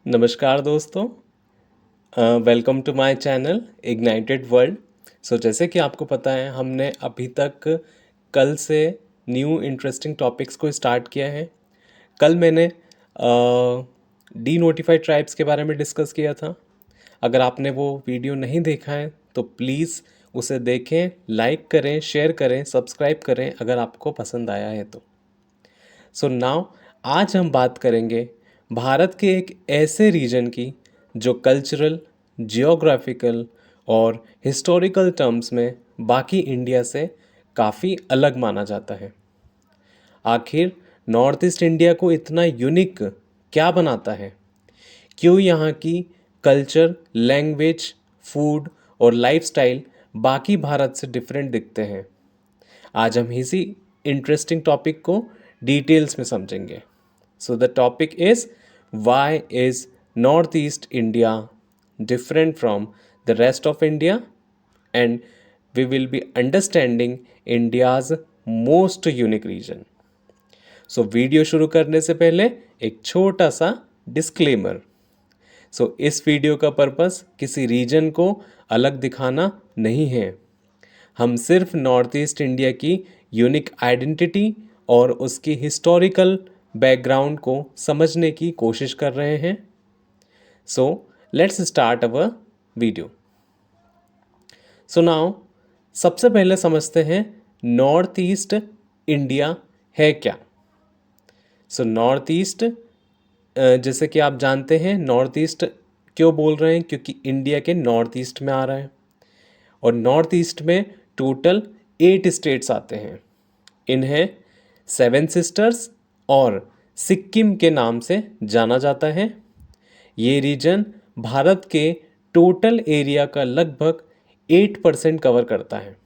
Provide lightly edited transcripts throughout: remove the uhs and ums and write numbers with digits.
नमस्कार दोस्तों। Welcome to my channel Ignited World. जैसे कि आपको पता है हमने अभी तक कल से न्यू इंटरेस्टिंग टॉपिक्स को स्टार्ट किया है। कल मैंने डी नोटिफाइड ट्राइब्स के बारे में डिस्कस किया था। अगर आपने वो वीडियो नहीं देखा है तो प्लीज़ उसे देखें, लाइक करें, शेयर करें, सब्सक्राइब करें अगर आपको पसंद आया है तो। नाउ आज हम बात करेंगे भारत के एक ऐसे रीजन की जो कल्चरल, जियोग्राफिकल और हिस्टोरिकल टर्म्स में बाकी इंडिया से काफ़ी अलग माना जाता है। आखिर नॉर्थ ईस्ट इंडिया को इतना यूनिक क्या बनाता है? क्यों यहाँ की कल्चर, लैंग्वेज, फूड और लाइफस्टाइल बाकी भारत से डिफरेंट दिखते हैं? आज हम इसी इंटरेस्टिंग टॉपिक को डिटेल्स में समझेंगे। So the topic is why is north east India different from the rest of India, and we will be understanding India's most unique region. Video शुरू करने से पहले एक छोटा सा डिस्क्लेमर। इस वीडियो का पर्पस किसी रीजन को अलग दिखाना नहीं है। हम सिर्फ नॉर्थ ईस्ट इंडिया की यूनिक आइडेंटिटी और उसकी हिस्टोरिकल बैकग्राउंड को समझने की कोशिश कर रहे हैं। So let's start our video. Now सबसे पहले समझते हैं नॉर्थ ईस्ट इंडिया है क्या। नॉर्थ ईस्ट, जैसे कि आप जानते हैं नॉर्थ ईस्ट क्यों बोल रहे हैं, क्योंकि इंडिया के नॉर्थ ईस्ट में आ रहा है और नॉर्थ ईस्ट में टोटल 8 स्टेट्स आते हैं। इन्हें 7 सिस्टर्स और सिक्किम के नाम से जाना जाता है। ये रीजन भारत के टोटल एरिया का लगभग 8% कवर करता है।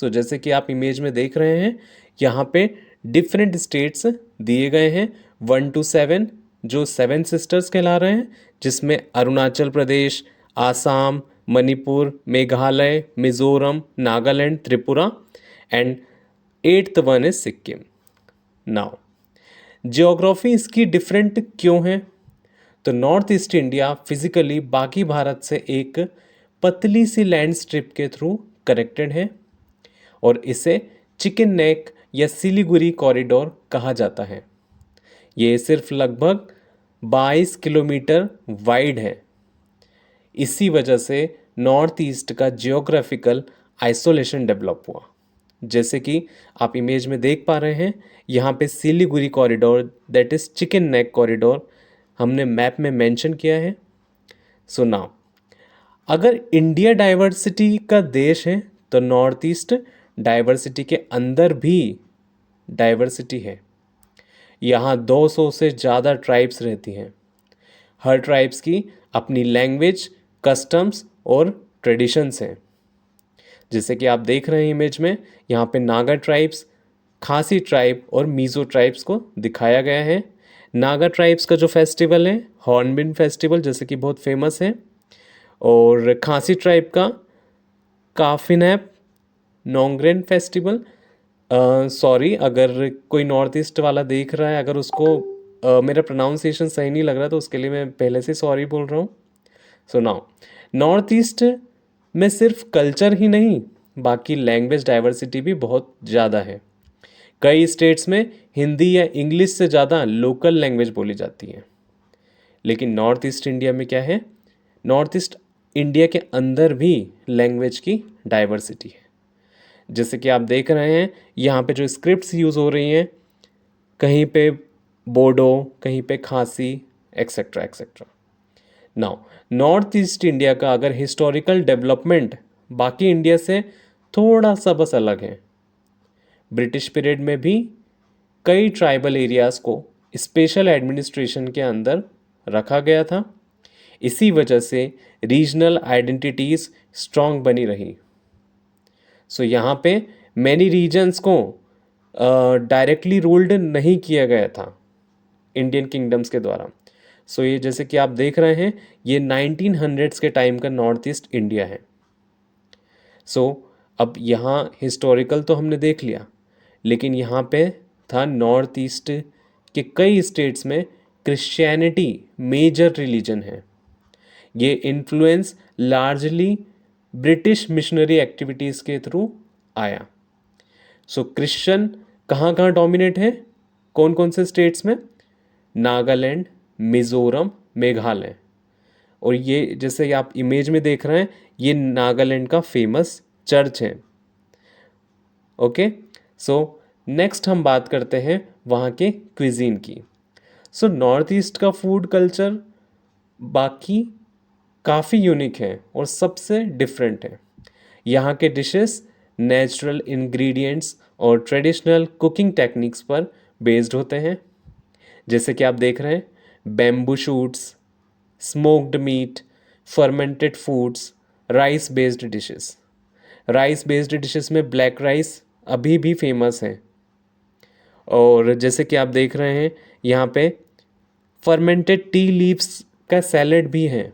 जैसे कि आप इमेज में देख रहे हैं, यहाँ पे डिफरेंट स्टेट्स दिए गए हैं 1 to 7, जो 7 सिस्टर्स कहला रहे हैं, जिसमें Arunachal Pradesh, Assam, Manipur, Meghalaya, Mizoram, Nagaland, Tripura and 8th one is Sikkim. Now geography इसकी डिफरेंट क्यों है? तो नॉर्थ ईस्ट इंडिया फिजिकली बाकी भारत से एक पतली सी लैंड स्ट्रिप के थ्रू कनेक्टेड है और इसे चिकन नेक या सिलीगुड़ी कॉरिडोर कहा जाता है। ये सिर्फ लगभग 22 किलोमीटर वाइड है। इसी वजह से नॉर्थ ईस्ट का जियोग्राफिकल आइसोलेशन डेवलप हुआ। जैसे कि आप इमेज में देख पा रहे हैं, यहाँ पे Siliguri corridor, that is chicken neck corridor, हमने मैप में मेंशन किया है। नाउ अगर इंडिया डाइवर्सिटी का देश है तो नॉर्थ ईस्ट डाइवर्सिटी के अंदर भी डाइवर्सिटी है। यहाँ 200 से ज़्यादा ट्राइब्स रहती हैं। हर ट्राइब्स की अपनी लैंग्वेज, कस्टम्स और ट्रेडिशंस हैं। जैसे कि आप देख रहे हैं इमेज में, यहाँ पे नागा ट्राइब्स, खासी ट्राइब और मीज़ो ट्राइब्स को दिखाया गया है। नागा ट्राइब्स का जो फेस्टिवल है हॉर्नबिल फेस्टिवल, जैसे कि बहुत फेमस है, और खासी ट्राइब का काफिनैप नोंगरेन फेस्टिवल। सॉरी अगर कोई नॉर्थ ईस्ट वाला देख रहा है, अगर उसको मेरा प्रोनाउंसिएशन सही नहीं लग रहा तो उसके लिए मैं पहले से सॉरी बोल रहा हूँ। नाउ नॉर्थ ईस्ट में सिर्फ कल्चर ही नहीं, बाकी लैंग्वेज डाइवर्सिटी भी बहुत ज़्यादा है। कई स्टेट्स में हिंदी या इंग्लिश से ज़्यादा लोकल लैंग्वेज बोली जाती है। लेकिन नॉर्थ ईस्ट इंडिया में क्या है, नॉर्थ ईस्ट इंडिया के अंदर भी लैंग्वेज की डाइवर्सिटी है। जैसे कि आप देख रहे हैं यहाँ पे जो स्क्रिप्ट्स यूज़ हो रही हैं, कहीं पे बोडो, कहीं पे खासी, etcetera etcetera. Now north east India का अगर हिस्टोरिकल डेवलपमेंट बाकी इंडिया से थोड़ा सा बस अलग है। ब्रिटिश पीरियड में भी कई ट्राइबल एरियाज़ को स्पेशल एडमिनिस्ट्रेशन के अंदर रखा गया था। इसी वजह से रीजनल आइडेंटिटीज़ स्ट्रॉन्ग बनी रही। यहाँ पे मैनी रीजन्स को डायरेक्टली रूल्ड नहीं किया गया था इंडियन किंगडम्स के द्वारा। ये जैसे कि आप देख रहे हैं, ये 1900s के टाइम का नॉर्थ ईस्ट इंडिया है। अब यहाँ हिस्टोरिकल तो हमने देख लिया, लेकिन यहाँ पे था नॉर्थ ईस्ट के कई स्टेट्स में क्रिश्चियनिटी मेजर रिलीजन है। ये influence largely British missionary activities के थ्रू आया। सो क्रिश्चियन कहाँ कहाँ डोमिनेट है, कौन कौन से स्टेट्स में? नागालैंड, मिज़ोरम, मेघालय। और ये जैसे आप इमेज में देख रहे हैं, ये नागालैंड का फेमस चर्च है। ओके, सो नेक्स्ट हम बात करते हैं वहाँ के क्विजीन की। सो नॉर्थ ईस्ट का फूड कल्चर बाकी काफ़ी यूनिक है और सबसे डिफरेंट है। यहाँ के डिशेस नेचुरल इंग्रेडिएंट्स और ट्रेडिशनल कुकिंग टेक्निक्स पर बेस्ड होते हैं। जैसे कि आप देख रहे हैं, bamboo shoots, smoked meat, fermented foods, rice based dishes. Rice based dishes में ब्लैक राइस अभी भी फेमस है। और जैसे कि आप देख रहे हैं, यहाँ पे फर्मेंटेड टी लीव्स का सैलेड भी है।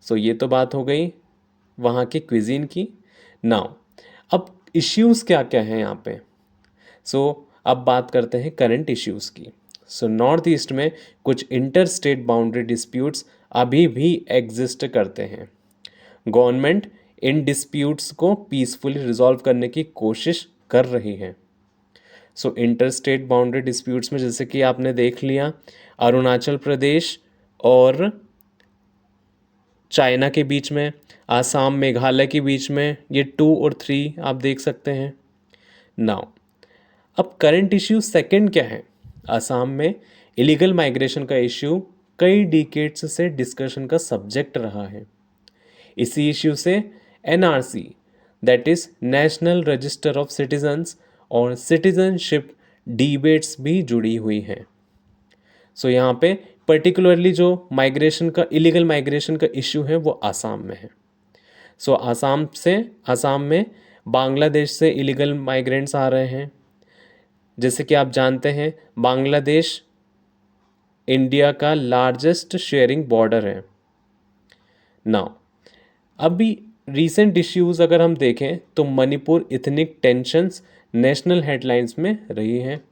सो ये तो बात हो गई वहाँ के क्विजीन की। नाउ अब इश्यूज़ क्या क्या हैं यहाँ पे। अब बात करते हैं करंट इश्यूज़ की। नॉर्थ ईस्ट में कुछ इंटर स्टेट बाउंड्री डिस्प्यूट्स अभी भी एग्जिस्ट करते हैं। गवर्नमेंट इन डिस्प्यूट्स को पीसफुली रिजॉल्व करने की कोशिश कर रही है। इंटर स्टेट बाउंड्री डिस्प्यूट्स में जैसे कि आपने देख लिया, अरुणाचल प्रदेश और चाइना के बीच में, आसाम मेघालय के बीच में, ये 2 और 3 आप देख सकते हैं। नाउ अब करंट इश्यू सेकंड क्या है? आसाम में इलीगल माइग्रेशन का इश्यू कई डिकेड्स से डिस्कशन का सब्जेक्ट रहा है। इसी इश्यू से NRC, that is national register of citizens, और सिटीजनशिप डिबेट्स भी जुड़ी हुई हैं। यहाँ पे पर्टिकुलरली जो माइग्रेशन का, इलीगल माइग्रेशन का इश्यू है वो आसाम में है। आसाम में बांग्लादेश से इलीगल माइग्रेंट्स आ रहे हैं। जैसे कि आप जानते हैं, बांग्लादेश इंडिया का लार्जेस्ट शेयरिंग बॉर्डर है। नाउ अभी रीसेंट इश्यूज अगर हम देखें तो Manipur ethnic tensions national headlines में रही हैं।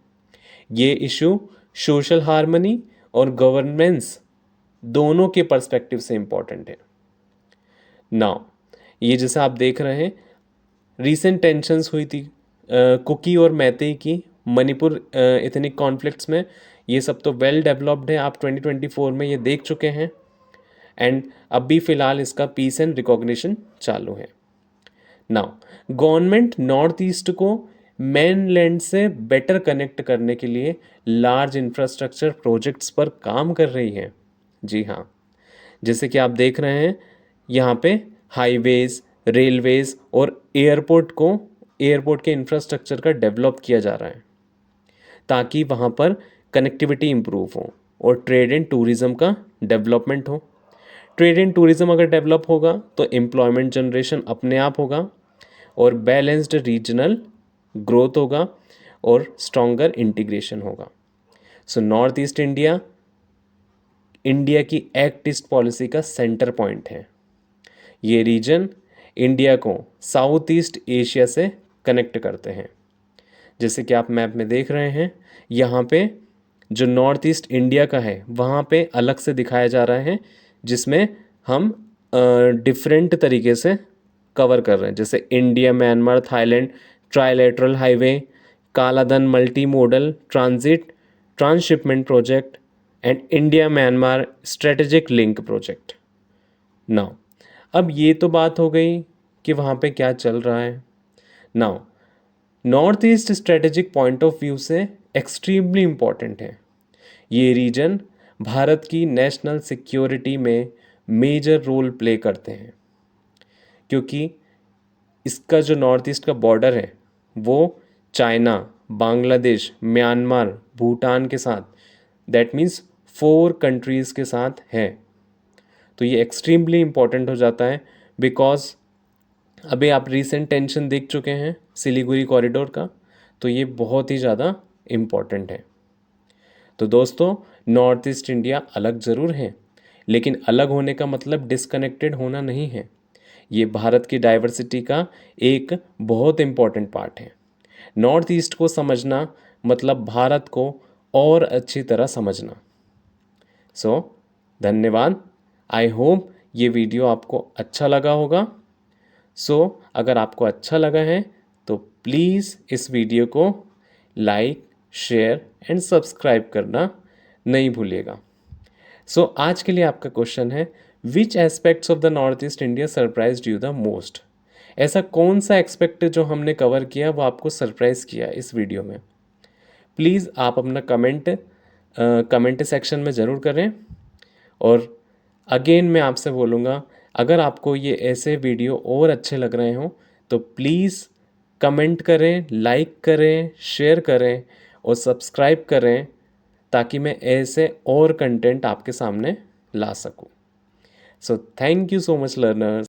ये इशू सोशल हार्मनी और गवर्नेंस दोनों के पर्सपेक्टिव से इम्पॉर्टेंट है। नाउ ये जैसे आप देख रहे हैं, रीसेंट टेंशन्स हुई थी कुकी और मैतेई की मणिपुर इथनिक कॉन्फ्लिक्ट्स में। ये सब तो वेल डेवलप्ड है, आप 2024 में ये देख चुके हैं। एंड अभी फ़िलहाल इसका पीस एंड रिकॉग्निशन चालू है। नाउ गवर्नमेंट नॉर्थ ईस्ट को मेनलैंड से बेटर कनेक्ट करने के लिए लार्ज इंफ्रास्ट्रक्चर प्रोजेक्ट्स पर काम कर रही है। जी हाँ, जैसे कि आप देख रहे हैं, यहाँ पे हाईवेज़, रेलवेज़ और एयरपोर्ट के इंफ्रास्ट्रक्चर का डेवलप किया जा रहा है ताकि वहाँ पर कनेक्टिविटी इम्प्रूव हो और ट्रेड एंड टूरिज़्म का डेवलपमेंट हो। ट्रेड एंड टूरिज़्म अगर डेवलप होगा तो एम्प्लॉयमेंट जनरेशन अपने आप होगा और बैलेंस्ड रीजनल ग्रोथ होगा और स्ट्रॉन्गर इंटीग्रेशन होगा। नॉर्थ ईस्ट इंडिया की एक्ट ईस्ट पॉलिसी का सेंटर पॉइंट है। ये रीजन इंडिया को साउथ ईस्ट एशिया से कनेक्ट करते हैं। जैसे कि आप मैप में देख रहे हैं, यहाँ पे जो नॉर्थ ईस्ट इंडिया का है वहाँ पे अलग से दिखाया जा रहा है, जिसमें हम डिफरेंट तरीके से कवर कर रहे हैं। जैसे India Myanmar Thailand trilateral highway, Kaladan multi modal transit transshipment project and India Myanmar strategic link project. Now अब ये तो बात हो गई कि वहाँ पे क्या चल रहा है। Now north east strategic point of view से एक्सट्रीमली इम्पॉर्टेंट है। ये रीजन भारत की नेशनल सिक्योरिटी में मेजर रोल प्ले करते हैं, क्योंकि इसका जो नॉर्थ ईस्ट का बॉर्डर है वो चाइना, बांग्लादेश, म्यांमार, भूटान के साथ, दैट मीन्स 4 कंट्रीज़ के साथ है। तो ये एक्सट्रीमली इम्पॉर्टेंट हो जाता है बिकॉज अभी आप रीसेंट टेंशन देख चुके हैं सिलीगुड़ी कॉरिडोर का, तो ये बहुत ही ज़्यादा इम्पॉर्टेंट है। तो दोस्तों, नॉर्थ ईस्ट इंडिया अलग ज़रूर है, लेकिन अलग होने का मतलब डिसकनेक्टेड होना नहीं है। ये भारत की डाइवर्सिटी का एक बहुत इम्पॉर्टेंट पार्ट है। नॉर्थ ईस्ट को समझना मतलब भारत को और अच्छी तरह समझना। सो धन्यवाद। आई होप ये वीडियो आपको अच्छा लगा होगा। सो अगर आपको अच्छा लगा है तो प्लीज़ इस वीडियो को लाइक, शेयर एंड सब्सक्राइब करना नहीं भूलिएगा। सो आज के लिए आपका क्वेश्चन है, which aspects of the north east India surprised you the most? ऐसा कौन सा एक्सपेक्ट जो हमने कवर किया वो आपको सरप्राइज किया इस वीडियो में? प्लीज़ आप अपना कमेंट सेक्शन में ज़रूर करें। और अगेन मैं आपसे बोलूँगा, अगर आपको ये ऐसे वीडियो और अच्छे लग रहे हों तो प्लीज़ कमेंट करें, लाइक करें, शेयर करें और सब्सक्राइब करें, ताकि मैं ऐसे और कंटेंट आपके सामने ला सकूं। So thank you so much learners.